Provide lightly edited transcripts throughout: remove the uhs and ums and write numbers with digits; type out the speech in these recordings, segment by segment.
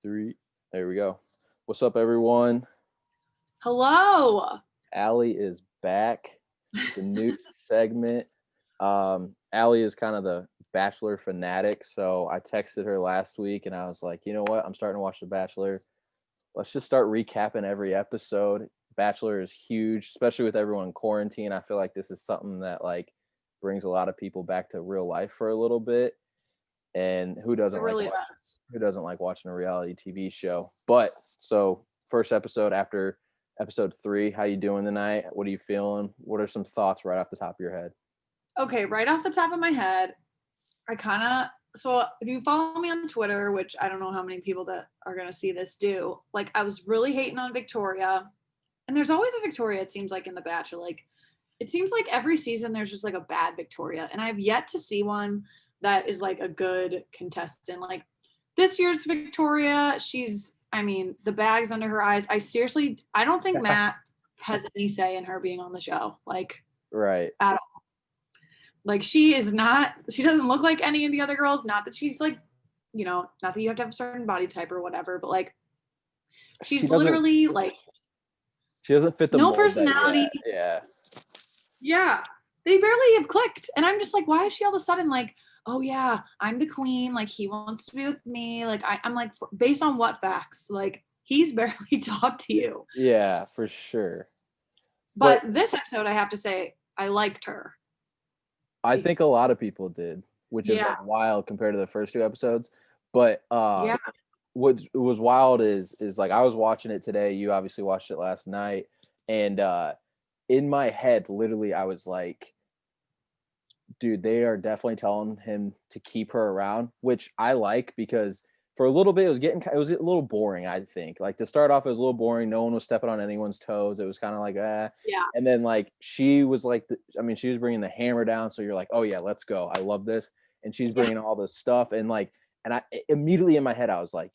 Three. There we go. What's up, everyone? Hello. Allie is back. The new segment. Allie is kind of the Bachelor fanatic, so I texted her last week and I was like, you know what? I'm starting to watch The Bachelor. Let's just start recapping every episode. Bachelor is huge, especially with everyone in quarantine. I feel like this is something that brings a lot of people back to real life for a little bit. And It really does. who doesn't like watching a reality TV show? But so first episode after episode 3, how you doing tonight? What are you feeling? What are some thoughts right off the top of your head? Okay, right off the top of my head, so if you follow me on Twitter, which I don't know how many people that are going to see this do, like I was really hating on Victoria. And there's always a Victoria, it seems like, in The Bachelor. Like, it seems like every season there's just like a bad Victoria. And I've yet to see one that is like a good contestant. Like this year's Victoria, the bag's under her eyes. I don't think Matt has any say in her being on the show. Like, Right. at all. Like she doesn't look like any of the other girls. Not that she's like, not that you have to have a certain body type or whatever, but like she's literally like she doesn't fit the no mold personality. Yeah. Yeah. They barely have clicked. And I'm just like, why is she all of a sudden like, oh yeah, I'm the queen. Like he wants to be with me. Like I'm like, based on what facts? Like he's barely talked to you. Yeah, for sure. But this episode, I have to say, I liked her. I think a lot of people did, which is like wild compared to the first 2 episodes. But what was wild is like I was watching it today. You obviously watched it last night, and in my head, literally, I was like, "Dude, they are definitely telling him to keep her around," which I like because for a little bit it was a little boring. I think like to start off, it was a little boring. No one was stepping on anyone's toes. It was kind of like yeah. And then like she was like, she was bringing the hammer down. So you're like, oh yeah, let's go. I love this. And she's bringing all this stuff and I immediately in my head I was like,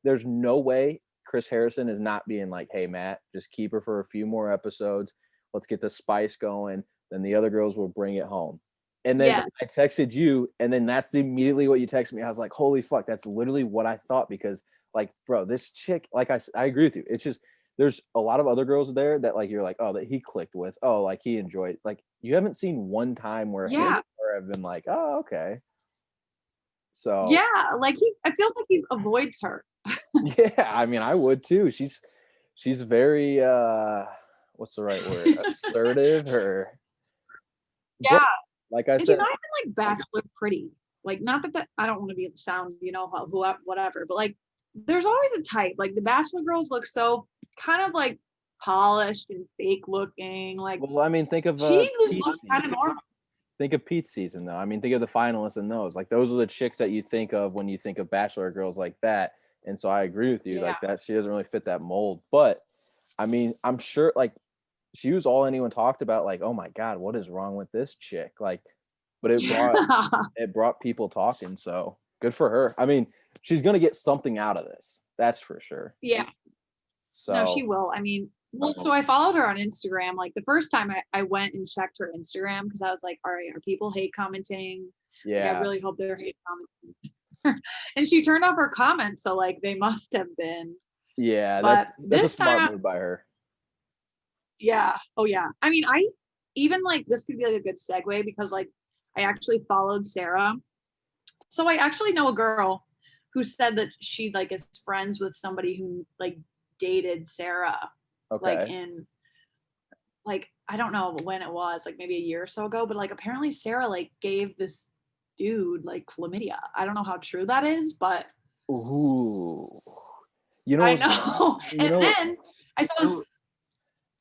there's no way Chris Harrison is not being like, hey Matt, just keep her for a few more episodes. Let's get the spice going. Then the other girls will bring it home. And then I texted you, and then that's immediately what you texted me. I was like, holy fuck, that's literally what I thought because, like, bro, this chick, like I agree with you. It's just, there's a lot of other girls there that, like, you're like, oh, that he clicked with. Oh, like, he enjoyed. Like, you haven't seen one time where him or her have been like, oh, okay. So. Yeah, like it feels like he avoids her. Yeah, I mean, I would too. She's very, what's the right word? Assertive or. Yeah. But, like I said, she's not even like Bachelor pretty. Like, not that I don't want to be sound, whatever, but like, there's always a type. Like, the Bachelor girls look so kind of like polished and fake looking. Like, well, I mean, think of she looks kind of normal. Think of Pete's season, though. I mean, think of the finalists in those. Like, those are the chicks that you think of when you think of Bachelor girls like that. And so I agree with you, like that. She doesn't really fit that mold. But I mean, I'm sure, like, she was all anyone talked about. Like, oh my god, what is wrong with this chick? Like, but it brought people talking. So good for her. I mean, she's gonna get something out of this. That's for sure. Yeah. So no, she will. I mean, so I followed her on Instagram. Like the first time I went and checked her Instagram because I was like, all right, are people hate commenting? Yeah. Like, I really hope they're hate commenting. And she turned off her comments, so like they must have been. Yeah, but that's a smart move by her. Yeah. Oh yeah. I mean, I even like this could be like a good segue because like I actually followed Sara. So I actually know a girl who said that she like is friends with somebody who like dated Sara. Okay. Like in like I don't know when it was, like maybe a year or so ago, but like apparently Sara like gave this dude like chlamydia. I don't know how true that is, but ooh. You know, I know. And then I saw this.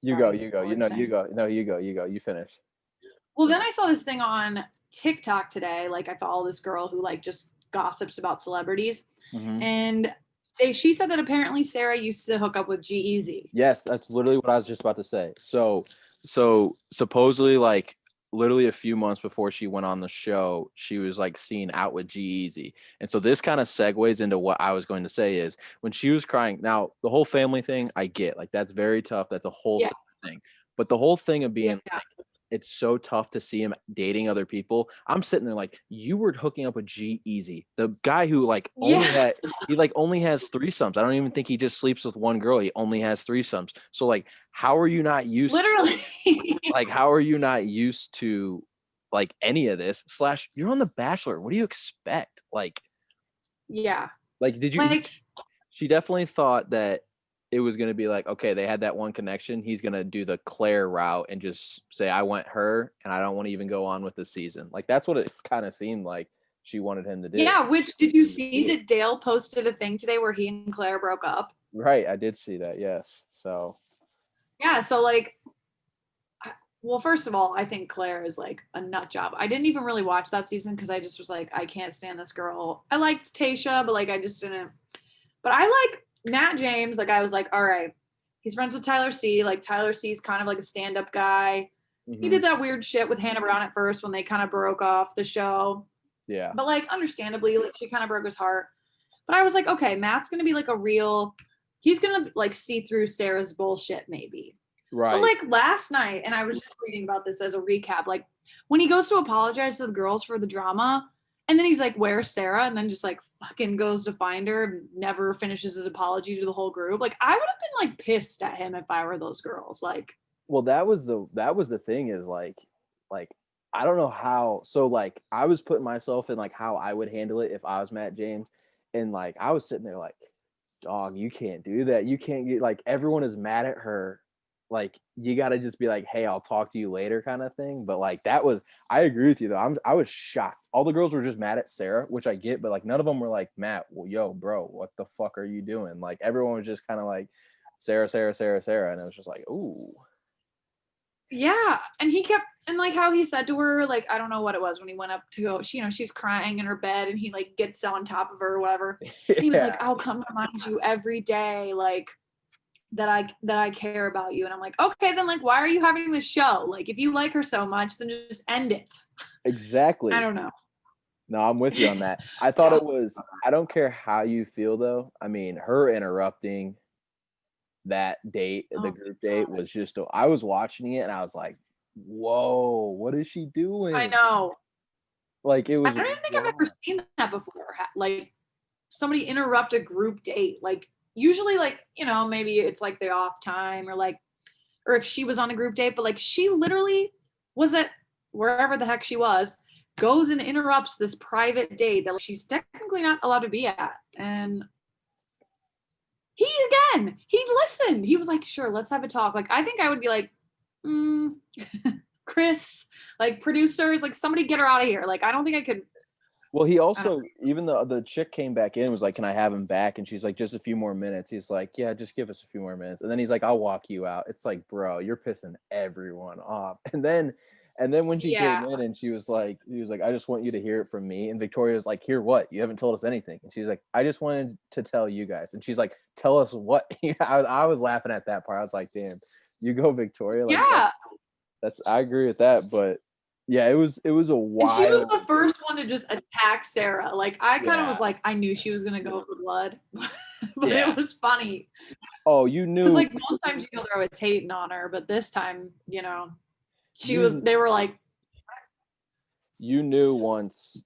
You go. You go. No, you go. You finish. Well, then I saw this thing on TikTok today. Like I follow this girl who like just gossips about celebrities. Mm-hmm. And she said that apparently Sara used to hook up with G-Eazy. Yes, that's literally what I was just about to say. So supposedly like literally a few months before she went on the show, she was like seen out with G-Eazy. And so this kind of segues into what I was going to say is when she was crying. Now, the whole family thing, I get like that's very tough. That's a whole thing. But the whole thing of being like, it's so tough to see him dating other people. I'm sitting there like, you were hooking up with G Easy, the guy who like only Yeah. had he like only has threesomes. I don't even think he just sleeps with one girl. He only has threesomes. So like, how are you not used to, Literally. like how are you not used to like any of this? Slash, you're on The Bachelor. What do you expect? Yeah. Like did you? Like, She definitely thought that it was going to be like, okay, they had that one connection. He's going to do the Claire route and just say, I want her and I don't want to even go on with the season. Like, that's what it kind of seemed like she wanted him to do. yeah, which did you see that Dale posted a thing today where he and Claire broke up? Right. I did see that. Yes. So, Yeah, so like, well, first of all, I think Claire is like a nut job. I didn't even really watch that season because I just was like, I can't stand this girl. I liked Tasha, but like I just didn't. But I like Matt James. Like I was like, all right, he's friends with Tyler C. Like Tyler C is kind of like a stand-up guy. He mhm, did that weird shit with Hannah Brown at first when they kind of broke off the show. yeah. But like understandably, like she kind of broke his heart. But I was like, okay, Matt's gonna be like a real, he's gonna like see through Sarah's bullshit, maybe. But Right. like last night, and I was just reading about this as a recap, like when he goes to apologize to the girls for the drama, and then he's like, where's Sarah? And then just like fucking goes to find her and never finishes his apology to the whole group. Like I would have been like pissed at him if I were those girls. Like, Well, that was the thing is like, I don't know how. So like, I was putting myself in like how I would handle it if I was Matt James. And like, I was sitting there like, dog, you can't do that. You can't get like everyone is mad at her. Like you got to just be like, hey, I'll talk to you later, kind of thing. But like that was, I agree with you though. I was shocked. All the girls were just mad at Sarah, which I get, but like none of them were like, Matt, well, yo, bro, what the fuck are you doing? Like everyone was just kind of like, Sarah, Sarah, Sarah, Sarah, and it was just like, ooh, yeah. And he kept, and like how he said to her, like, I don't know what it was when he went up to go, she, she's crying in her bed and he like gets on top of her or whatever. And he was like, yeah, I'll come remind you every day, like, that I care about you. And I'm like, okay, then like why are you having this show? Like if you like her so much, then just end it. I exactly. don't know. No, I'm with you on that. I thought it was. I don't care how you feel though. I mean, her interrupting that date, Oh the my group date, god. was just. I was watching it and I was like, "Whoa, what is she I doing?" know. Like it I was don't even think I've ever wild. seen that before. Like somebody interrupt a group date. Like usually like, maybe it's like the off time or like or if she was on a group date, but like she literally was at wherever the heck she was, goes and interrupts this private date that she's technically not allowed to be at. And he again, he listened. He was like, sure, let's have a talk. Like, I think I would be like, mm, Chris, like producers, like somebody get her out of here. Like, I don't think I could. Well, he I don't. also, even the chick came back in and was like, "Can I have him back?" And she's like, "Just a few more minutes." He's like, "Yeah, just give us a few more minutes." And then he's like, "I'll walk you out." It's like, bro, you're pissing everyone off. And then when she came Yeah, in and he was like, "I just want you to hear it from me." And Victoria was like, "Hear what? You haven't told us anything." And she's like, "I just wanted to tell you guys." And she's like, "Tell us what?" I was laughing at that part. I was like, "Damn, you go, Victoria." Like yeah. that's I agree with that, but yeah, it was a And she was wild, the first one to just attack Sarah. Like, I kind of yeah, was like, I knew she was gonna go for blood, but yeah. it was funny Oh, you because knew like most times, they're always hating on her, but this time, she was. you They were like, you knew once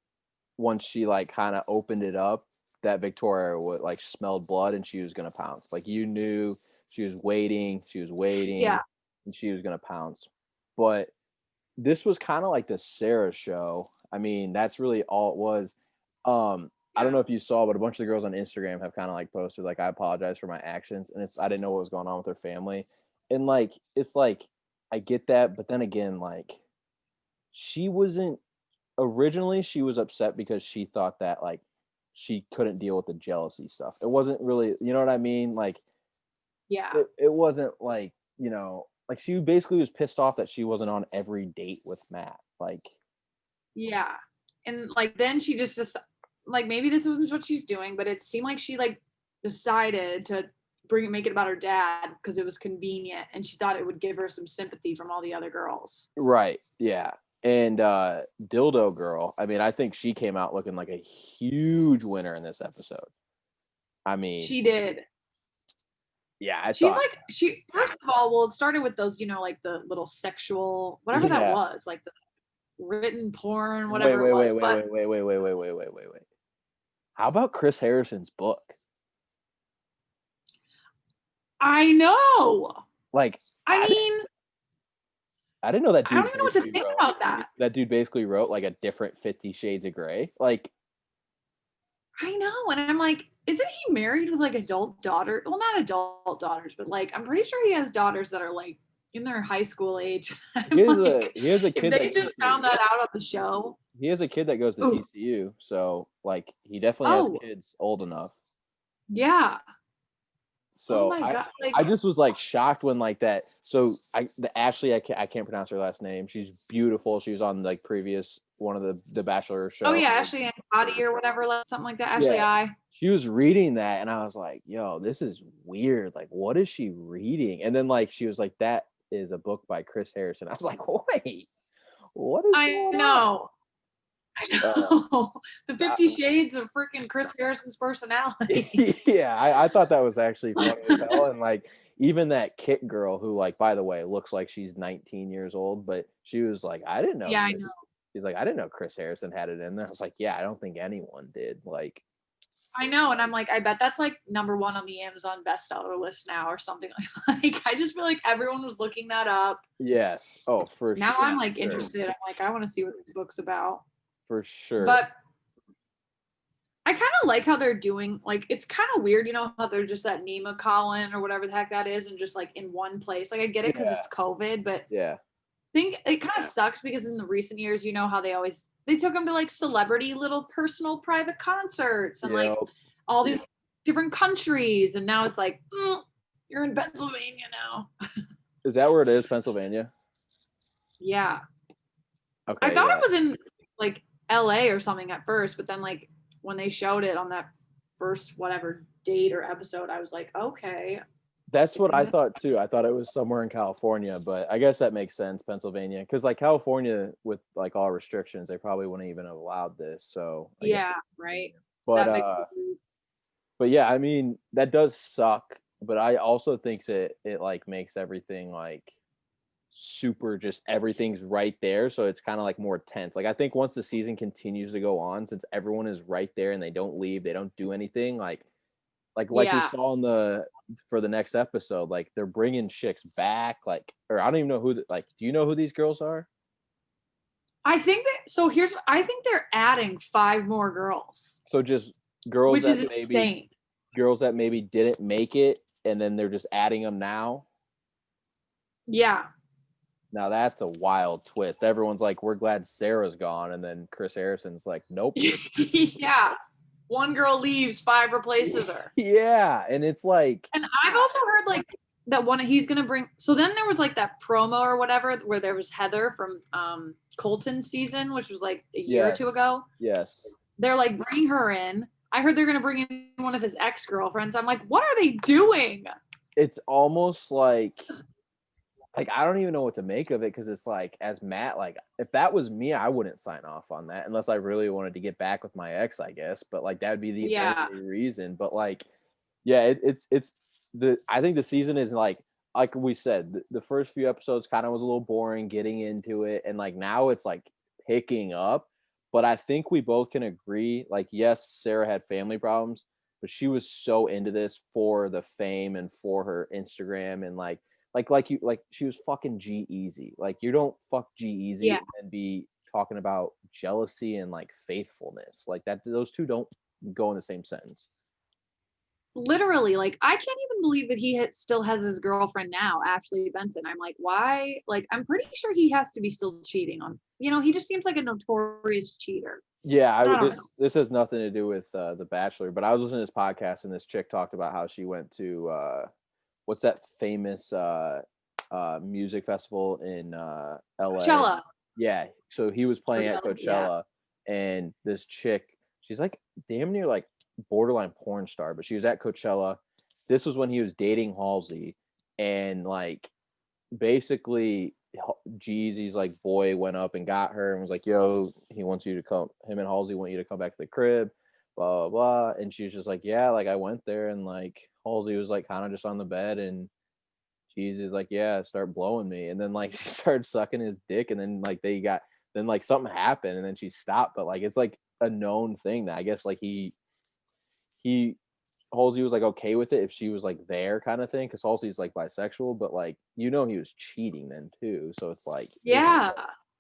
she like kind of opened it up that Victoria would like smelled blood and she was gonna pounce. Like you knew she was waiting, yeah, and she was gonna pounce. But this was kind of like the Sarah show. I mean, that's really all it was. I don't yeah, know if you saw, but a bunch of the girls on Instagram have kind of like posted like, I apologize for my actions, and it's I didn't know what was going on with her family, and like it's like I get that, but then again, like she wasn't originally she was upset because she thought that like she couldn't deal with the jealousy stuff. It wasn't really, you know what I mean? Like yeah. it wasn't like, like she basically was pissed off that she wasn't on every date with Matt. Like, Yeah. And like then she just like maybe this wasn't what she's doing, but it seemed like she like decided to make it about her dad because it was convenient and she thought it would give her some sympathy from all the other girls. right, yeah. And Dildo Girl, I mean, I think she came out looking like a huge winner in this episode. I mean, She did. Yeah, I She's thought. like she first of all, well, it started with those, like the little sexual whatever that Yeah. was, like the written porn, Wait, whatever it wait, wait, was. wait, But wait, wait, wait, wait, wait, wait, wait, wait, wait. How about Chris Harrison's book? I know. Like, I mean, I didn't know that I don't dude even know what to basically think wrote. about that. That dude basically wrote like a different 50 Shades of Grey. Like, I know. And I'm like, isn't he married with like adult daughter? Well, not adult daughters, but like I'm pretty sure he has daughters that are like in their high school age. I'm like, he has a if kid they that goes just to found that out on the show. he has a kid that goes to Ooh. TCU, so like he definitely has Oh, kids old enough. yeah. Oh So my God. I Like, just was like shocked when like that. So the Ashley, I can't pronounce her last name. She's beautiful. She was on like previous one of the Bachelor oh show. yeah, Ashley and Body or whatever, like something like that. Ashley Yeah, I. she was reading that, and I was like, "Yo, this is weird. Like, what is she reading?" And then like she was like, "That is a book by Chris Harrison." I was like, "Wait, what is I going on?" know. I Uh, know. The I- 50 Shades of freaking Chris Harrison's personalities. yeah, I thought that was actually funny as hell, and like even that Kit girl who, like, by the way, looks like she's 19 years old, but she was like, "I didn't know Yeah, I know. Chris." She's like, "I didn't know Chris Harrison had it in there." I was like, "Yeah, I don't think anyone did." Like, I know, and I'm like, I bet that's like number one on the Amazon bestseller list now or something. Like, I just feel like everyone was looking that up. yes, oh, Now I'm like sure, interested. I'm like, I want to see what this book's about. for sure. But I kind of like how they're doing. Like, it's kind of weird, how they're just that Nema Colin or whatever the heck that is, and just like in one place. Like, I get it because Yeah, it's COVID, but yeah. think it kind of sucks because in the recent years, how they took them to like celebrity little personal private concerts and like Yeah. all these different countries, and now it's like you're in Pennsylvania now. Is that where it is, Pennsylvania? Yeah, I Okay, thought yeah. it was in like LA or something at first, but then like when they showed it on that first whatever date or episode, I was like, okay, That's it's what in I the thought too. I thought it was somewhere in California, but I guess that makes sense, Pennsylvania, because like California with like all restrictions, they probably wouldn't even have allowed this. So I guess, yeah, right. but That makes but yeah, I mean that does suck. But I also think it like makes everything like super, just everything's right there, so it's kind of like more tense. Like I think once the season continues to go on, since everyone is right there and they don't leave, they don't do anything, like we yeah. saw in the for the next episode, like they're bringing chicks back, like, or I don't even know who like, do you know who these girls are? I think that so here's I think they're adding 5 more girls, So just girls which that is maybe insane. didn't make it, and then they're just adding them now. Yeah. Now that's a wild twist. Everyone's like, we're glad Sarah's gone, and then Chris Harrison's like, nope. Yeah. One girl leaves, 5 replaces her. Yeah, and it's like, And I've also heard like that one he's gonna bring so then there was like that promo or whatever where there was Heather from Colton's season, which was like a year or two yes, ago. yes. They're like bringing her in. I heard they're gonna bring in one of his ex-girlfriends. I'm like, what are they doing? It's almost like I don't even know what to make of it, because it's like, as Matt, like if that was me, I wouldn't sign off on that unless I really wanted to get back with my ex, I guess. But like that would be the Yeah. only reason. But like, yeah, it's the I think the season is like we said, the first few episodes kind of was a little boring getting into it, and like now it's like picking up. But I think we both can agree, like, yes, Sarah had family problems, but she was so into this for the fame and for her Instagram, and like she was fucking G Easy. Like you don't fuck G Easy Yeah. and be talking about jealousy and like faithfulness. Like that, those two don't go in the same sentence. Literally, like I can't even believe that still has his girlfriend now, Ashley Benson. I'm like, why? Like, I'm pretty sure he has to be still cheating on. He just seems like a notorious cheater. Yeah, I don't know. this has nothing to do with the Bachelor, but I was listening to this podcast, and this chick talked about how she went to what's that famous music festival in LA? Coachella. Yeah, so he was playing at Coachella, yeah. Coachella, and this chick, she's like damn near like borderline porn star, but she was at Coachella. This was when he was dating Halsey, and like basically Jeezy's like boy went up and got her and was like, yo, he wants you to come, him and Halsey want you to come back to the crib, blah blah blah. And she was just like, yeah, like I went there, and like Halsey was like kind of just on the bed, and Cheese is like, yeah, start blowing me. And then like she started sucking his dick, and then like then like something happened, and then she stopped. But like it's like a known thing that I guess like he Halsey was like okay with it if she was like there kind of thing, because Halsey's like bisexual, but like he was cheating then too. So it's like Yeah.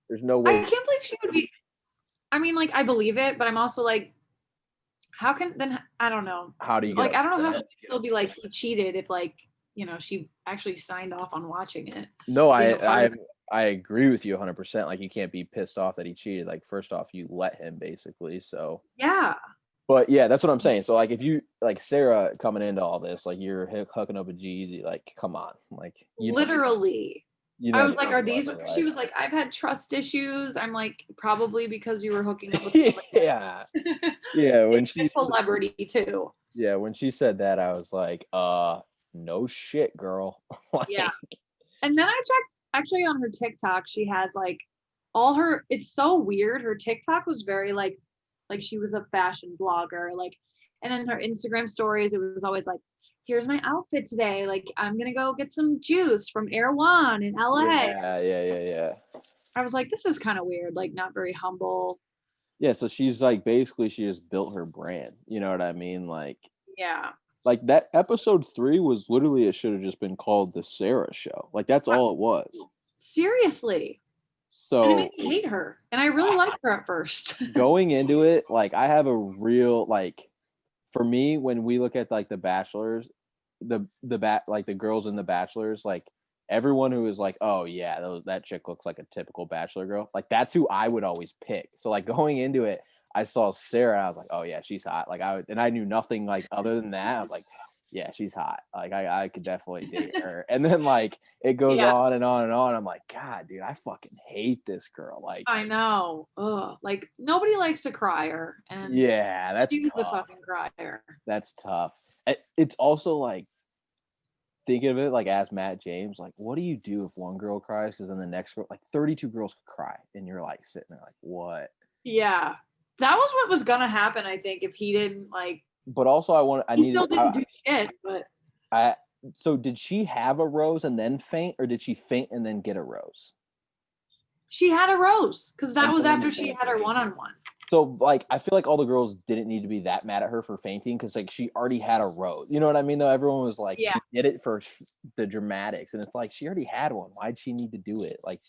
there's no I way. can't believe she would be. I mean, like, I believe it, but I'm also like, how can then? I don't know. How do you get Like, I don't know how she upset? could still be like he cheated if like she actually signed off on watching it, No, being a part of it. I agree with you 100%. Like you can't be pissed off that he cheated. Like first off, you let him basically. So, Yeah, but yeah, that's what I'm saying. So like if you like Sarah coming into all this, like you're hooking up with Jeezy, like come on, like literally. you I know was like, are these? right? She was like, I've had trust issues. I'm like, probably because you were hooking up with somebody Yeah, else. yeah. A celebrity too. When she said that, I was like, no shit, girl. Yeah. Like, And then I checked actually on her TikTok, she has like all her it's so weird. Her TikTok was very like she was a fashion blogger, like, and then her Instagram stories, it was always like, here's my outfit today. Like, I'm gonna go get some juice from Air One in LA. yeah. I was like, this is kind of weird, like not very humble. Yeah, so she's like basically she just built her brand. You know what I mean? Yeah. Like that episode 3 was literally it should have just been called the Sarah show. Like that's all it was. Seriously. And it So made me hate her. And I really liked her at first. going into it, like I have a real like for me when we look at like the bachelors, like the girls in the bachelors, like everyone who is like, oh yeah, that chick looks like a typical bachelor girl. Like that's who I would always pick. So like going into it, I saw Sarah, I was like, oh yeah, she's hot. Like I knew nothing like other than that. I was like, yeah, she's hot. Like I could definitely date her. And then like it goes Yeah. on and on and on. I'm like, God, dude, I fucking hate this girl. Like, I know. Ugh. Like nobody likes a crier. And yeah, that's she was a tough. fucking crier. That's tough. It's also like thinking of it like as Matt James, like what do you do if one girl cries because then the next girl, like 32 girls could cry, and you're like sitting there like what? Yeah. That was what was gonna happen, I think, if he didn't like But also I he needed still didn't do shit, but I so did she have a rose and then faint, or did she faint and then get a rose? she had a rose because that And was then after she had her one-on-one. so like I feel like all the girls didn't need to be that mad at her for fainting because like she already had a rose. You know what I mean? Though everyone was like Yeah. she did it for the dramatics, and it's like she already had one. Why'd she need to do it? Like,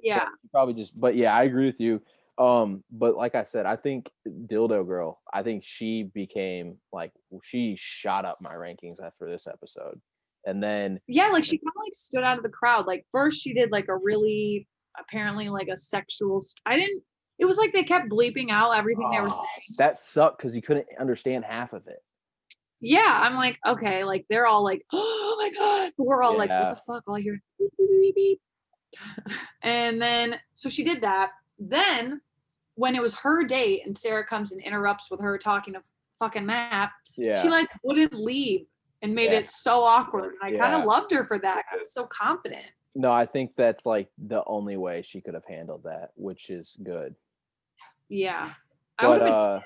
Yeah. so probably just. But yeah, I agree with you. But like I said, I think Dildo Girl. I think she became like she shot up my rankings after this episode, and then Yeah, like she kind of like stood out of the crowd. Like first she did like a really apparently like a sexual I didn't it was like they kept bleeping out everything they were saying. that sucked because you couldn't understand half of it. Yeah, I'm like, okay, like they're all like, oh my god. But we're all like, what Yeah. the fuck? All I hear beep, beep, beep, beep. And then so she did that. Then when it was her date and Sarah comes and interrupts with her talking to fucking Matt, Yeah. she like wouldn't leave and made Yeah. it so awkward. And I kind Yeah. of loved her for that. I was so confident. No, I think that's like the only way she could have handled that, which is good. Yeah. I would But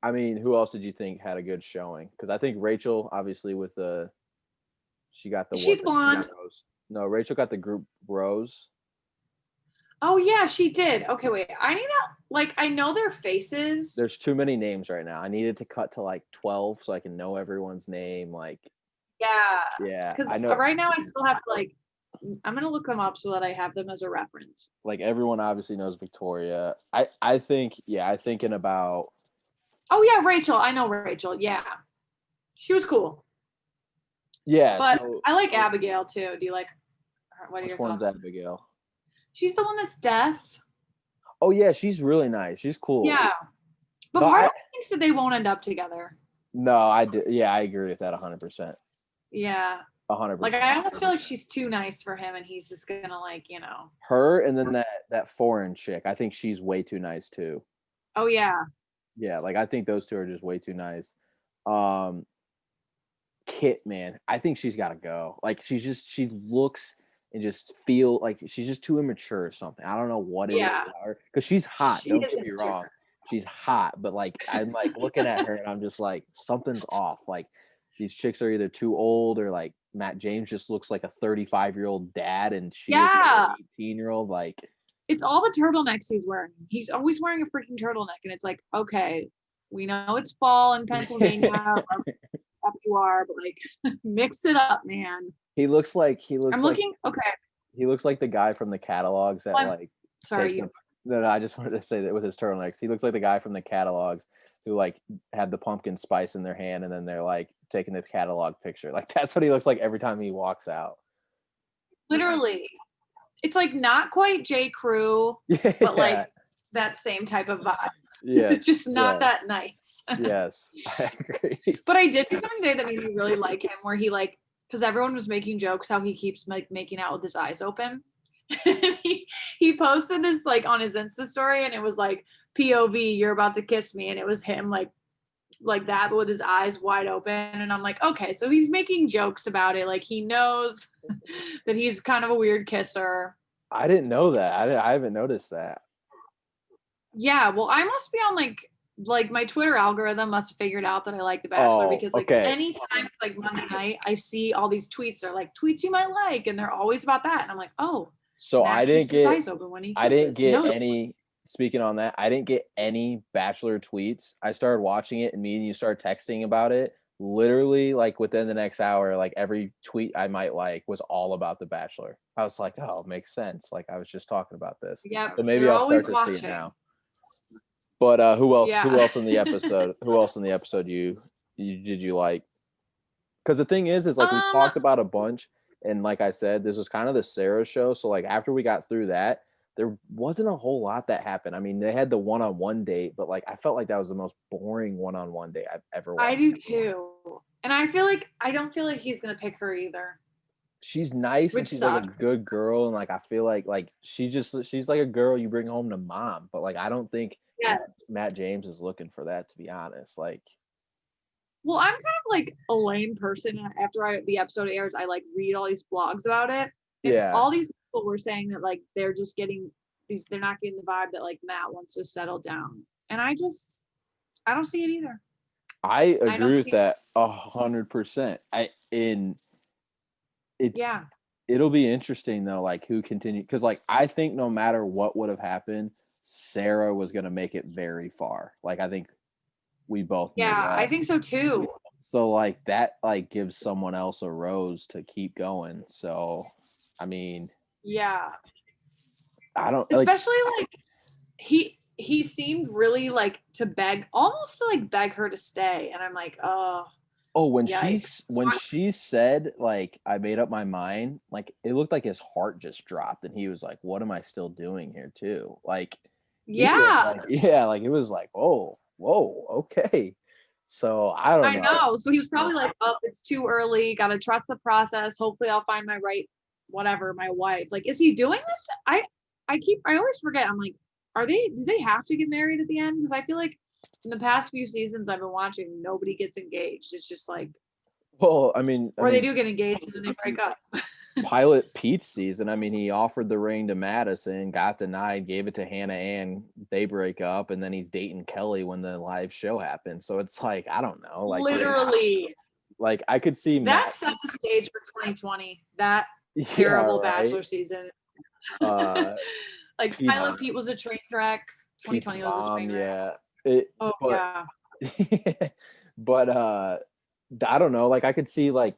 have been who else did you think had a good showing? Because I think Rachel, obviously, with she got the she's blonde. rose. No, Rachel got the group rose. Oh yeah, she did. Okay, wait. I need to like I know their faces. There's too many names right now. I needed to cut to like 12 so I can know everyone's name. Like, Yeah. Because I know. right now I still have to like I'm gonna look them up so that I have them as a reference. Like everyone obviously knows Victoria. I think in about. Oh yeah, Rachel. I know Rachel. Yeah. She was cool. Yeah, But so I like Abigail too. Do you like her? What are which your one's thoughts? Abigail? She's the one that's deaf. Oh yeah, she's really nice. She's cool. Yeah. But No, part of me thinks that they won't end up together. No, I did. Yeah, I agree with that 100%. Yeah. 100%. Like I almost feel like she's too nice for him and he's just gonna like, Her and then that foreign chick. I think she's way too nice too. Oh yeah. Yeah, like I think those two are just way too nice. Kit, man, I think she's got to go. Like she looks and just feel like she's just too immature or something. I don't know what it is Yeah. about her because she's hot. She Don't is get me wrong. immature. she's hot, but like I'm like looking at her and I'm just like something's off. Like these chicks are either too old or like Matt James just looks like a 35-year-old dad and she is like Yeah. an 18-year-old. Like It's all the turtlenecks he's wearing. He's always wearing a freaking turtleneck, and it's like, okay, we know it's fall in Pennsylvania, up you are, but like, mix it up, man. he looks like I'm looking. Okay, he looks like the guy from the catalogs that I'm like sorry. take the no, I just wanted to say that with his turtlenecks. He looks like the guy from the catalogs who like had the pumpkin spice in their hand and then they're like taking the catalog picture. Like that's what he looks like every time he walks out. Literally, it's like not quite J. Crew, Yeah. but like that same type of vibe. Yes. It's just not that nice. Yes, I agree. But I did see something today that made me really like him, where he like, because everyone was making jokes how he keeps like making out with his eyes open. he posted this like on his Insta story, and it was like POV, you're about to kiss me, and it was him like that, but with his eyes wide open. And I'm like, okay, so he's making jokes about it. Like he knows that he's kind of a weird kisser. I didn't know that. I haven't noticed that. Yeah, well, I must be on like my Twitter algorithm must have figured out that I like The Bachelor, because like anytime it's like Monday night, I see all these tweets. They're like tweets you might like, and they're always about that. And I'm like, oh, so Matt I didn't keeps his get eyes open when he kisses. I didn't get any. Speaking on that, I didn't get any Bachelor tweets. I started watching it, and me and you started texting about it. Literally, like within the next hour, like every tweet I might like was all about The Bachelor. I was like, oh, it makes sense. Like I was just talking about this. Yeah, so maybe I'll start to see it now. But who else? Yeah. Who else in the episode? Who else in the episode you did you like? Because the thing is like we talked about a bunch, and like I said, this was kind of the Sara show. So like after we got through that, there wasn't a whole lot that happened. I mean, they had the one-on-one date, but like I felt like that was the most boring one-on-one date I've ever watched. I do too. And I don't feel like he's gonna pick her either. She's nice and Which she's like a sucks. good girl, and like I feel like she's like a girl you bring home to mom, but like I don't think Yes. Matt James is looking for that, to be honest. Like, well, I'm kind of like a lame person. After the episode airs, I like read all these blogs about it. And yeah, all these people were saying that like they're just getting they're not getting the vibe that like Matt wants to settle down. And I don't see it either. I agree with that 100%. It'll be interesting though, like who continue, because like I think no matter what would have happened, Sara was gonna make it very far. Like I think we both knew that. I think so too. So like that like gives someone else a rose to keep going. So I mean, yeah, I don't, especially like he seemed really like almost to like beg her to stay, and I'm like, oh, when yikes. she said like I made up my mind, like it looked like his heart just dropped, and he was like, what am I still doing here too? Like yeah, like it was like, whoa, okay. So I don't know. I know. So he was probably like, oh, it's too early, gotta trust the process, hopefully I'll find my my wife. Like, is he doing this? I always forget. I'm like, do they have to get married at the end? Because I feel like in the past few seasons I've been watching, nobody gets engaged. It's just like, well, I mean, they do get engaged and then they break up. Pilot Pete's season, I mean, he offered the ring to Madison, got denied, gave it to Hannah Ann, they break up, and then he's dating Kelly when the live show happened. So it's like, I don't know. Like literally. Like I could see that set the stage for 2020. That terrible Bachelor season. Like Pilot Pete was a train wreck. 2020 was a train wreck. Yeah. But I don't know. Like I could see like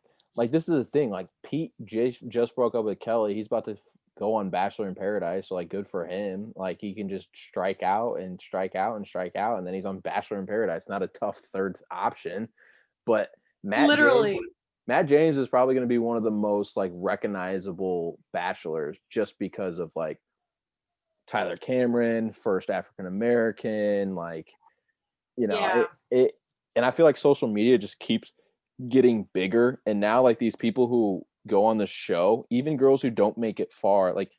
this is the thing. Like Pete just broke up with Kelly. He's about to go on Bachelor in Paradise. So like good for him. Like he can just strike out, and then he's on Bachelor in Paradise. Not a tough third option. But Matt James is probably going to be one of the most like recognizable bachelors just because of like Tyler Cameron, first African American, like, you know, it and I feel like social media just keeps getting bigger, and now like these people who go on the show, even girls who don't make it far, like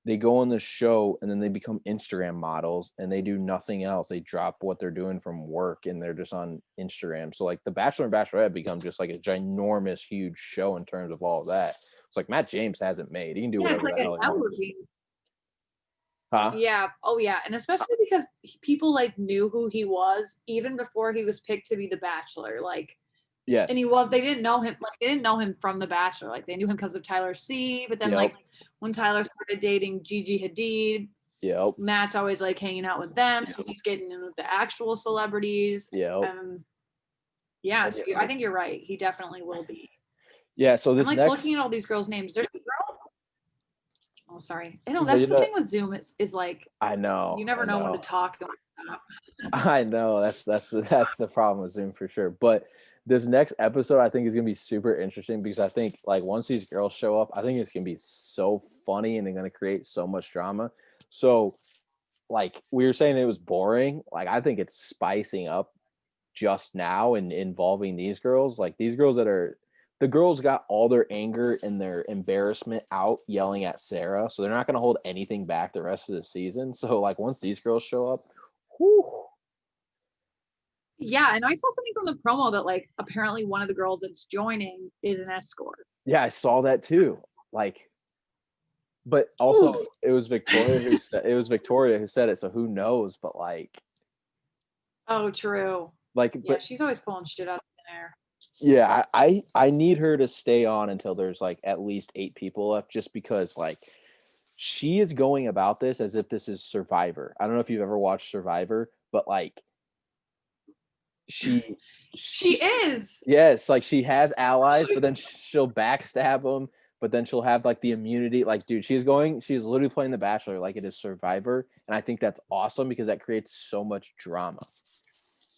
they go on the show and then they become Instagram models and they do nothing else. They drop what they're doing from work and they're just on Instagram. So like the Bachelor and Bachelorette become just like a ginormous, huge show in terms of all of that. It's like Matt James hasn't made. He can do whatever the hell he wants. Huh? Yeah. Oh yeah. And especially because people like knew who he was even before he was picked to be the Bachelor. Like, and Yes. they didn't know him, like they didn't know him from the Bachelor. Like they knew him because of Tyler C. But then Yep. like when Tyler started dating Gigi Hadid, Yep. Matt's always like hanging out with them. So he's getting in with the actual celebrities. Yep. Yeah, And so yeah, I like think you're right. He definitely will be. yeah. So I'm this like looking next, at all these girls' names. There's a girl. Oh, sorry. I know no, that's the thing with Zoom is like I you know, never I know when to know. talk and when to stop. I know that's the problem with Zoom for sure. But this next episode I think is gonna be super interesting because I think like once these girls show up, I think it's gonna be so funny and they're gonna create so much drama. So like we were saying it was boring. Like I think it's spicing up just now and involving these girls. Like these girls that are the girls got all their anger and their embarrassment out yelling at Sarah. So they're not gonna hold anything back the rest of the season. So like once these girls show up, whew, Yeah, and I saw something from the promo that like apparently one of the girls that's joining is an escort. yeah, I saw that too. Like, but also Oof. it was Victoria who said it, so who knows? But Oh, true. Yeah, but she's always pulling shit out of thin air. yeah, I need her to stay on until there's like at least 8 people left, just because like she is going about this as if this is Survivor. I don't know if you've ever watched Survivor, but like she, She is. yes, like she has allies, but then she'll backstab them. But then she'll have like the immunity. Like, dude, she's literally playing The Bachelor like it is Survivor, and I think that's awesome because that creates so much drama.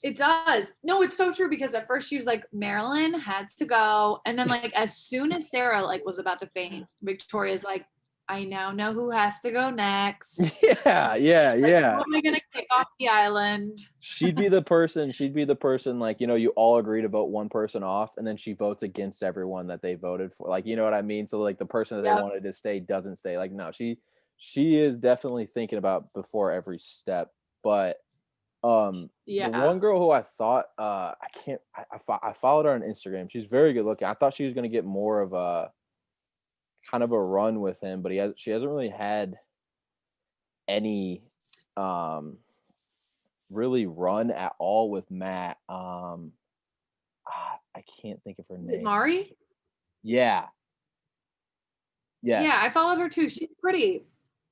It does. No, it's so true because at first she was like, Marilyn had to go. And then like as soon as Sarah like was about to faint, Victoria's like, I now know who has to go next. Yeah, yeah, Like, yeah. who am I gonna kick off the island? She'd be the person like, you all agree to vote one person off and then she votes against everyone that they voted for. Like, you know what I mean? So like the person that they Yep. wanted to stay doesn't stay. Like, no, she is definitely thinking about before every step. But the Yeah. one girl who I thought I can't I followed her on Instagram. She's very good looking. I thought she was gonna get more of a kind of a run with him, but she hasn't really had any um really run at all with Matt. I can't think of her Is it name. Mari? Yeah. Yeah, Yes. I followed her too. She's pretty.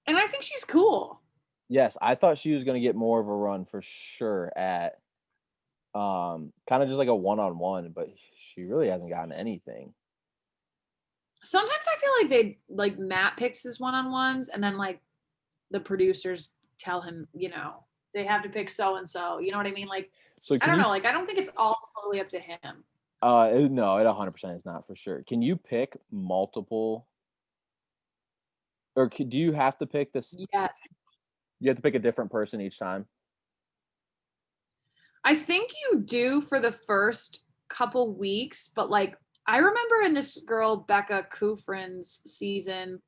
And I think she's cool. Yes. I thought she was gonna get more of a run for sure at kind of just like a one-on-one, but she really hasn't gotten anything. Sometimes I feel like they like Matt picks his one-on-ones and then like the producers tell him, they have to pick so and so. You know what I mean? Like, So I can don't you know. Like, I don't think it's all totally up to him. no, it 100% is not for sure. Can you pick multiple or do you have to pick this? Yes. You have to pick a different person each time? I think you do for the first couple weeks, but like, I remember in this girl, Becca Kufrin's season,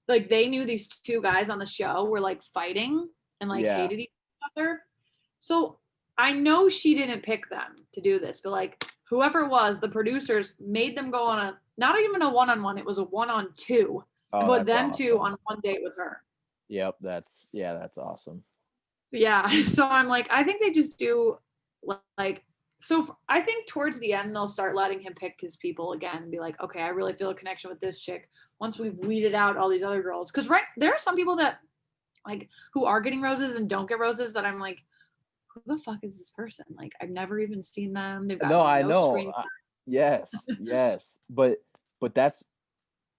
like they knew these two guys on the show were like fighting and like Yeah. hated each other. So I know she didn't pick them to do this, but like whoever it was, the producers made them go on a not even a one-on-one, it was a one-on-two and Oh, put that's them two awesome. on one date with her. Yep, that's awesome. Yeah. So I'm like, I think they just do like so I think towards the end they'll start letting him pick his people again and be like, okay, I really feel a connection with this chick once we've weeded out all these other girls. Because right there are some people that like who are getting roses and don't get roses that I'm like, who the fuck is this person? Like I've never even seen them. They've got No, I no know. screen. Yes, yes. But that's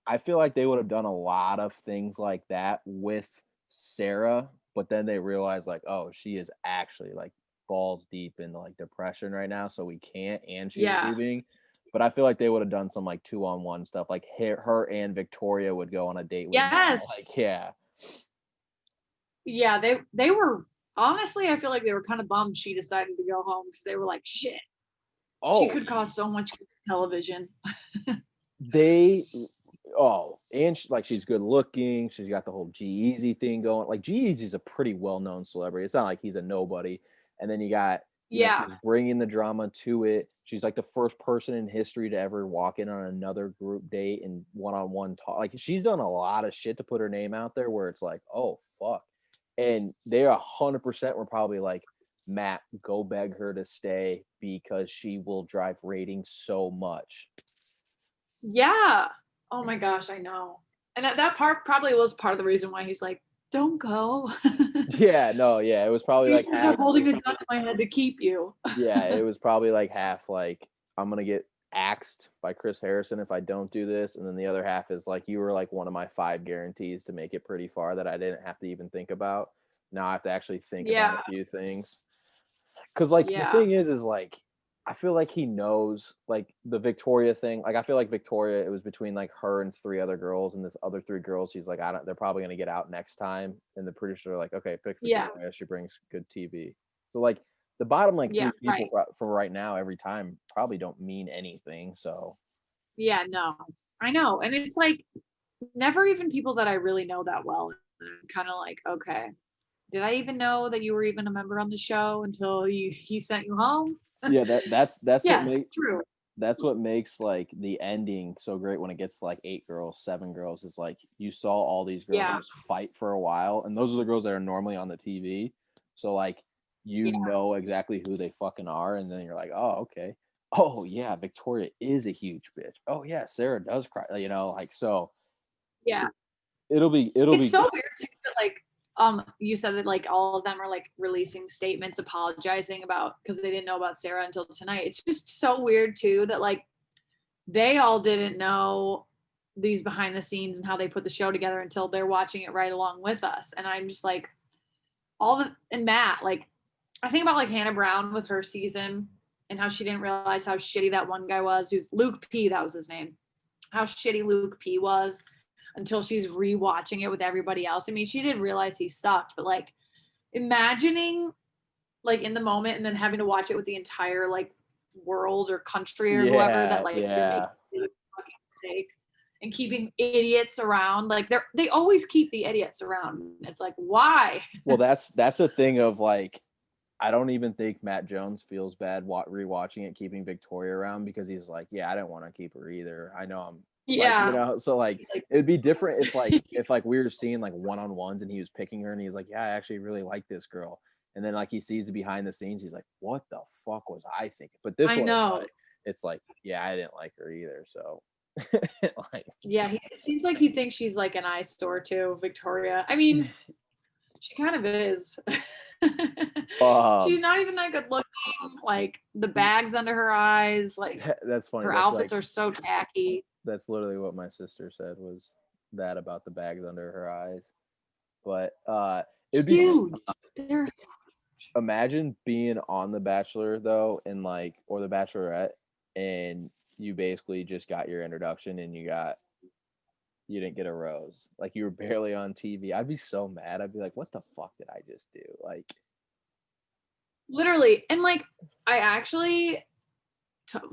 I feel like they would have done a lot of things like that with Sarah, but then they realized like, oh, she is actually like balls deep into like depression right now, so we can't, and she's Yeah. leaving. But I feel like they would have done some like two-on-one stuff, like her and Victoria would go on a date with Matt. Like, Yes. yeah. Yeah. They were honestly, I feel like they were kind of bummed she decided to go home because they were like, shit, she Oh, could cause so much television. they and like she's good looking. She's got the whole G-Eazy thing going. Like G-Eazy's a pretty well-known celebrity. It's not like he's a nobody. And then you got, Yeah. she's bringing the drama to it. She's like the first person in history to ever walk in on another group date and one-on-one talk. Like she's done a lot of shit to put her name out there where it's like, oh fuck. And they 100% were probably like, Matt, go beg her to stay because she will drive ratings so much. Yeah. Oh my gosh, I know. And that part probably was part of the reason why he's like, don't go. Yeah, no, yeah, it was probably like Producers are half. holding a gun to my head to keep you. Yeah, it was probably like half like, I'm gonna get axed by Chris Harrison if I don't do this, and then the other half is like, you were like one of my 5 guarantees to make it pretty far that I didn't have to even think about. Now I have to actually think about Yeah. a few things. Cause like the Yeah. thing is like, I feel like he knows like the Victoria thing. Like I feel like Victoria, it was between like her and 3 other girls, and the other 3 girls, she's like, I don't. They're probably gonna get out next time, and the producer are like, okay, pick Yeah. Victoria. She brings good TV. So like the bottom like 3 Yeah. people Right. for right now every time probably don't mean anything. So Yeah. No, I know. And it's like never even people that I really know that well. I'm kind of like, okay, did I even know that you were even a member on the show until he sent you home? yeah, that's what Yes, makes true. like the ending so great when it gets to like 8 girls, 7 girls. Is like you saw all these girls Yeah. just fight for a while, and those are the girls that are normally on the TV. So like you Yeah. know exactly who they fucking are, and then you're like, oh okay, oh yeah, Victoria is a huge bitch. Oh yeah, Sarah does cry. You know, like so Yeah. it'll It's be so good. weird too that like you said that like all of them are like releasing statements apologizing about because they didn't know about Sarah until tonight. It's just so weird too that like they all didn't know these behind the scenes and how they put the show together until they're watching it right along with us. And I'm just like and Matt, like I think about like Hannah Brown with her season and how she didn't realize how shitty that one guy was, who's Luke P, that was his name. How shitty Luke P was until she's rewatching it with everybody else. I mean, she didn't realize he sucked, but like imagining like in the moment and then having to watch it with the entire like world or country or whoever that Yeah, like you're making yeah. a fucking mistake and keeping idiots around. Like they always keep the idiots around. It's like why? Well, that's the thing of like, I don't even think Matt Jones feels bad rewatching it, keeping Victoria around because he's like, yeah, I didn't want to keep her either. I know I'm like, you Yeah. know, so like He's like, it'd be different if like we were seeing like one-on-ones and he was picking her and he's like, yeah, I actually really like this girl. And then like he sees the behind the scenes, he's like, what the fuck was I thinking? But this I one, know. it's like, yeah, I didn't like her either. So like, Yeah, it seems like he thinks she's like an eyesore too, Victoria. I mean, she kind of is. She's um, not even that good looking. Like the bags under her eyes, like that's funny. her outfits are so tacky. That's literally what my sister said was that about the bags under her eyes. But it'd be Huge. They're imagine being on The Bachelor though, and like or The Bachelorette, and you basically just got your introduction and you didn't get a rose. Like you were barely on TV. I'd be so mad. I'd be like, what the fuck did I just do? Like literally. And like, I actually,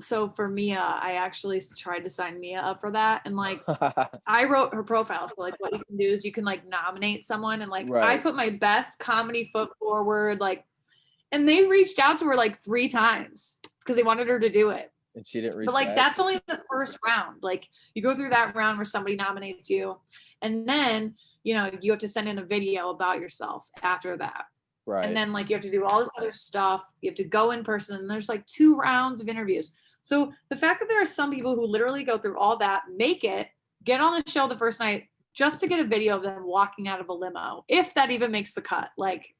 so for Mia, I actually tried to sign Mia up for that. And like, I wrote her profile. So like what you can do is you can like nominate someone and like I right. put my best comedy foot forward, like, and they reached out to her like 3 times because they wanted her to do it. And she didn't But reach like back. that's only the first round. Like you go through that round where somebody nominates you, and then you know you have to send in a video about yourself after that. And Right. then like you have to do all this other stuff. You have to go in person, and there's like 2 rounds of interviews. So the fact that there are some people who literally go through all that, make it, get on the show the first night just to get a video of them walking out of a limo, if that even makes the cut, like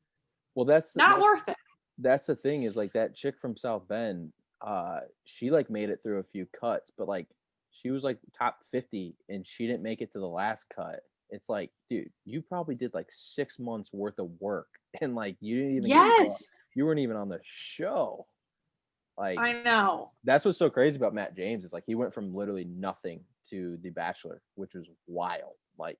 Well, not worth it. that's the thing is like that chick from South Bend, she like made it through a few cuts, but like she was like top 50 and she didn't make it to the last cut. It's like, dude, you probably did like 6 months worth of work and like you didn't even get Yes, you weren't even on the show. Like I know. that's what's so crazy about Matt James is like he went from literally nothing to The Bachelor, which was wild. Like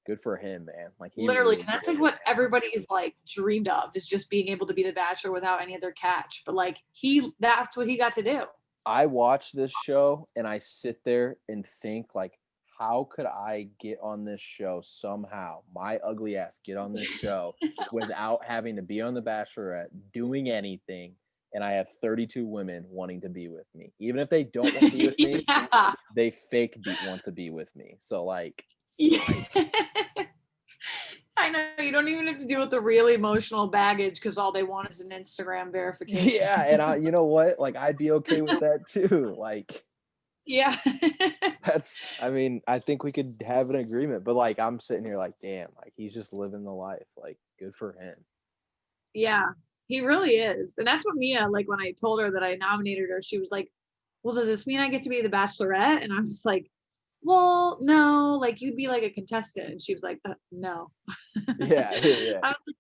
good for him, man. Like he Literally, really and that's did like it. what everybody's like dreamed of is just being able to be the bachelor without any other catch. But like that's what he got to do. I watch this show and I sit there and think like, how could I get on this show somehow? My ugly ass get on this show without having to be on The Bachelorette, doing anything, and I have 32 women wanting to be with me. Even if they don't want to be with me, Yeah. they want to be with me. So like, Yeah. I know you don't even have to deal with the real emotional baggage because all they want is an Instagram verification. Yeah, and you know what? Like, I'd be okay with that too. Like, Yeah. I mean, I think we could have an agreement, but like, I'm sitting here like, damn, like he's just living the life. Like, good for him. Yeah, he really is. And that's what Mia, like when I told her that I nominated her, she was like, well, does this mean I get to be the Bachelorette? And I was like, well, no, like you'd be like a contestant. And she was like, no. Yeah, yeah. I was like,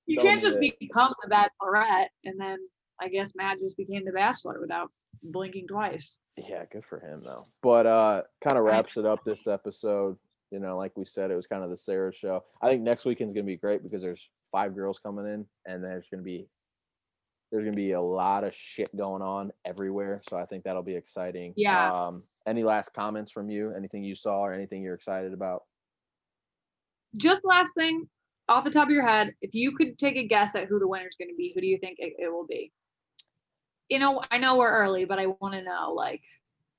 you Tell can't me just that. become the Bachelorette. And then I guess Matt just became the Bachelor without blinking twice. Yeah, good for him though. But kind of I wraps it up this episode. You know, like we said, it was kind of the Sarah show. I think next weekend's gonna be great because there's 5 girls coming in, and there's gonna be a lot of shit going on everywhere. So I think that'll be exciting. Yeah. Any last comments from you? Anything you saw or anything you're excited about? Just last thing, off the top of your head, if you could take a guess at who the winner's going to be, who do you think it will be? You know, I know we're early, but I want to know, like,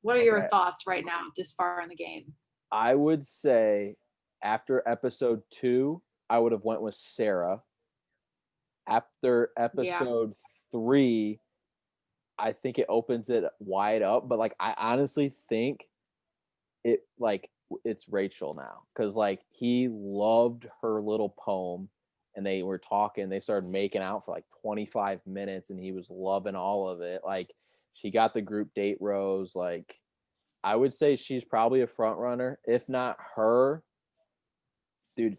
what are your Okay. thoughts right now, this far in the game? I would say after episode 2, I would have went with Sarah. After Yeah. episode 3, I think it opens it wide up, but like I honestly think it's Rachel now because like he loved her little poem, and they were talking. They started making out for like 25 minutes, and he was loving all of it. Like she got the group date rose. Like I would say she's probably a front runner, if not her. Dude,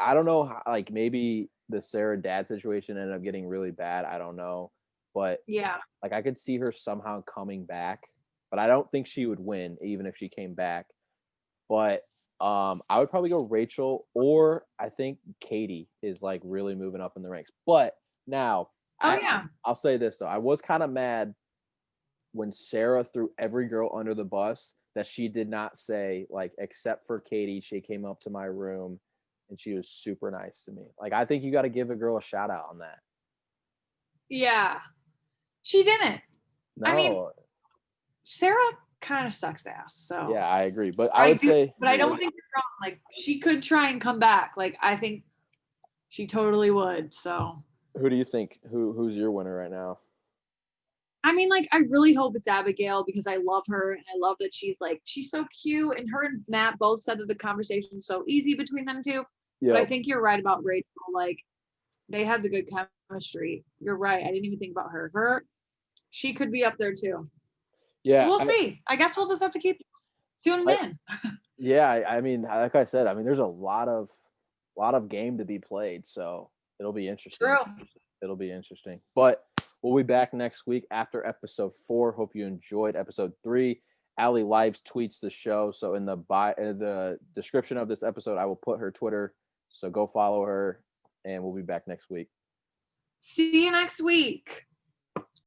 I don't know how, like maybe the Sarah dad situation ended up getting really bad. I don't know, but Yeah. like I could see her somehow coming back, but I don't think she would win even if she came back. But I would probably go Rachel, or I think Katie is like really moving up in the ranks. But now Oh, yeah. I'll say this though. I was kind of mad when Sarah threw every girl under the bus that she did not say, like, except for Katie, she came up to my room and she was super nice to me. Like, I think you got to give a girl a shout out on that. Yeah. She didn't. I mean, No, Sarah kind of sucks ass. So yeah, I agree. But I I would do, say, but I don't think you're wrong. Like, she could try and come back. Like, I think she totally would. So, who do you think who's your winner right now? I mean, like, I really hope it's Abigail because I love her and I love that she's so cute. And her and Matt both said that the conversation's so easy between them two. But I Yeah, think you're right about Rachel. Like, they had the good chemistry. You're right. I didn't even think about her. She could be up there too. So yeah, we'll see. I guess we'll just have to keep tuning I, in. yeah. I mean, like I said, I mean, there's a lot of game to be played, so it'll be interesting. True. It'll be interesting. But we'll be back next week after episode 4. Hope you enjoyed episode 3. Allie lives tweets the show, so in the description of this episode, I will put her Twitter. So go follow her, and we'll be back next week. See you next week.